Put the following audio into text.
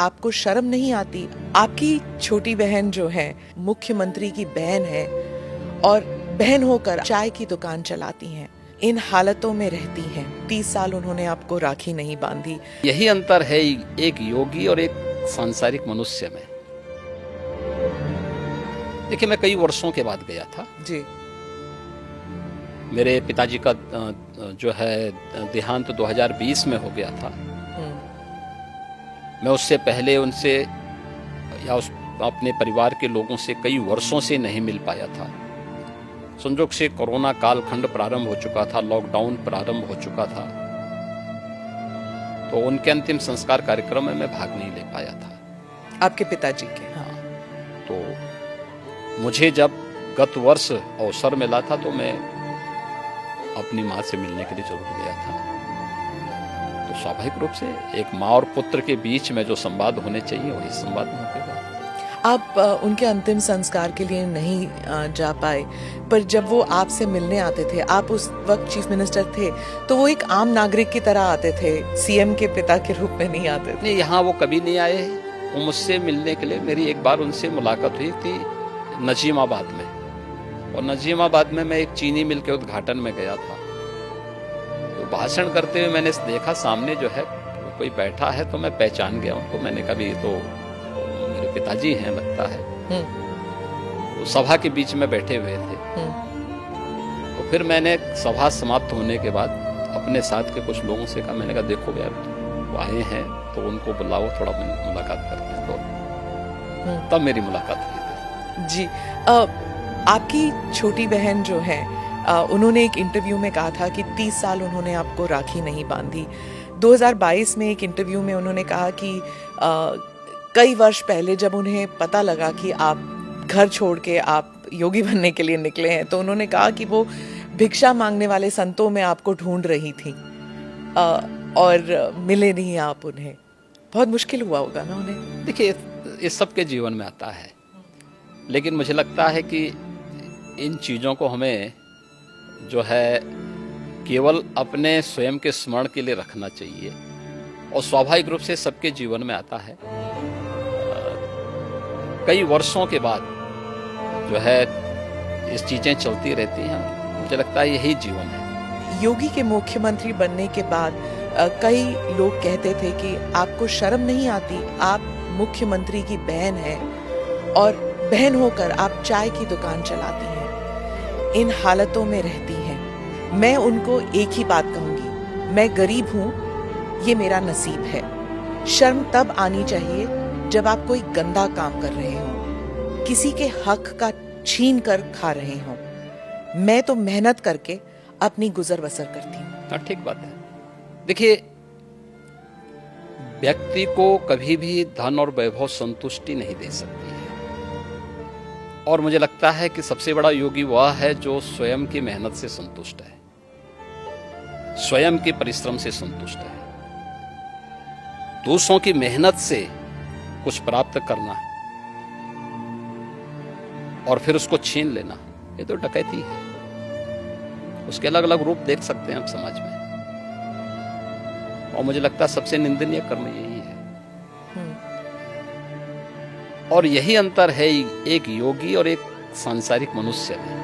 आपको शर्म नहीं आती? आपकी छोटी बहन जो है मुख्यमंत्री की बहन है और बहन होकर चाय की दुकान चलाती हैं, इन हालतों में रहती हैं। 30 साल उन्होंने आपको राखी नहीं बांधी। यही अंतर है एक योगी और एक सांसारिक मनुष्य में। देखिए, मैं कई वर्षों के बाद गया था जी। मेरे पिताजी का जो है देहांत 2020 में हो गया था। मैं उससे पहले उनसे या अपने परिवार के लोगों से कई वर्षों से नहीं मिल पाया था। संजोग से कोरोना कालखंड प्रारंभ हो चुका था, लॉकडाउन प्रारंभ हो चुका था, तो उनके अंतिम संस्कार कार्यक्रम में मैं भाग नहीं ले पाया था। आपके पिताजी के? हाँ। तो मुझे जब गत वर्ष अवसर मिला था तो मैं अपनी माँ से मिलने के लिए जरूर गया था। तो स्वाभाविक रूप से एक माँ और पुत्र के बीच में जो संवाद होने चाहिए वही संवाद वहाँ पे हुआ। आप उनके अंतिम संस्कार के लिए नहीं जा पाए, पर जब वो आपसे मिलने आते थे, आप उस वक्त चीफ मिनिस्टर थे, तो वो एक आम नागरिक की तरह आते थे, सीएम के पिता के रूप में नहीं आते थे। नहीं, यहाँ वो कभी नहीं आए। वो मुझसे मिलने के लिए मेरी एक बार उनसे मुलाकात हुई थी नजीमाबाद में, और नजीमाबाद में मैं एक चीनी मिल के उद्घाटन में गया था। तो भाषण करते हुए मैंने देखा सामने जो है कोई बैठा है, तो मैं पहचान गया उनको। मैंने कहा ये तो मेरे पिताजी हैं लगता है। तो सभा के बीच में बैठे हुए थे। तो फिर मैंने सभा समाप्त होने के बाद अपने साथ के कुछ लोगों से कहा, मैंने कहा देखो यार वो आए हैं तो उनको बुलाओ, थोड़ा मुलाकात करते हैं। तो तब मेरी मुलाकात हुई थी। जी। आपकी छोटी बहन जो है उन्होंने एक इंटरव्यू में कहा था कि 30 साल उन्होंने आपको राखी नहीं बांधी। 2022 में एक इंटरव्यू में उन्होंने कहा कि कई वर्ष पहले जब उन्हें पता लगा कि आप घर छोड़ के आप योगी बनने के लिए निकले हैं, तो उन्होंने कहा कि वो भिक्षा मांगने वाले संतों में आपको ढूंढ रही थी और मिले नहीं आप उन्हें। बहुत मुश्किल हुआ होगा ना उन्हें? देखिए, ये सबके जीवन में आता है, लेकिन मुझे लगता है कि इन चीज़ों को हमें जो है केवल अपने स्वयं के स्मरण के लिए रखना चाहिए, और स्वाभाविक रूप से सबके जीवन में आता है। कई वर्षों के बाद जो है इस चीज़ें चलती रहती हैं। मुझे लगता है यही जीवन है। योगी के मुख्यमंत्री बनने के बाद कई लोग कहते थे कि आपको शर्म नहीं आती? आप मुख्यमंत्री की बहन हैं और बहन होकर आप चाय की दुकान चलाती हैं, इन हालतों में रहती हैं। मैं उनको एक ही बात कहूंगी, मैं गरीब हूं, ये मेरा नसीब है। शर्म तब आनी चाहिए जब आप कोई गंदा काम कर रहे हो, किसी के हक का छीन कर खा रहे हो। मैं तो मेहनत करके अपनी गुजर बसर करती हूँ। हाँ, ठीक बात है। देखिए, व्यक्ति को कभी भी धन और वैभव संतुष्टि नहीं दे सकती है, और मुझे लगता है कि सबसे बड़ा योगी वह है जो स्वयं की मेहनत से संतुष्ट है, स्वयं के परिश्रम से संतुष्ट है। दूसरों की मेहनत से कुछ प्राप्त करना और फिर उसको छीन लेना, ये to डकैती है। उसके अलग अलग रूप देख सकते हैं हम समाज में, और मुझे लगता है सबसे निंदनीय कर्म यही है। और यही अंतर है एक योगी और एक सांसारिक मनुष्य में।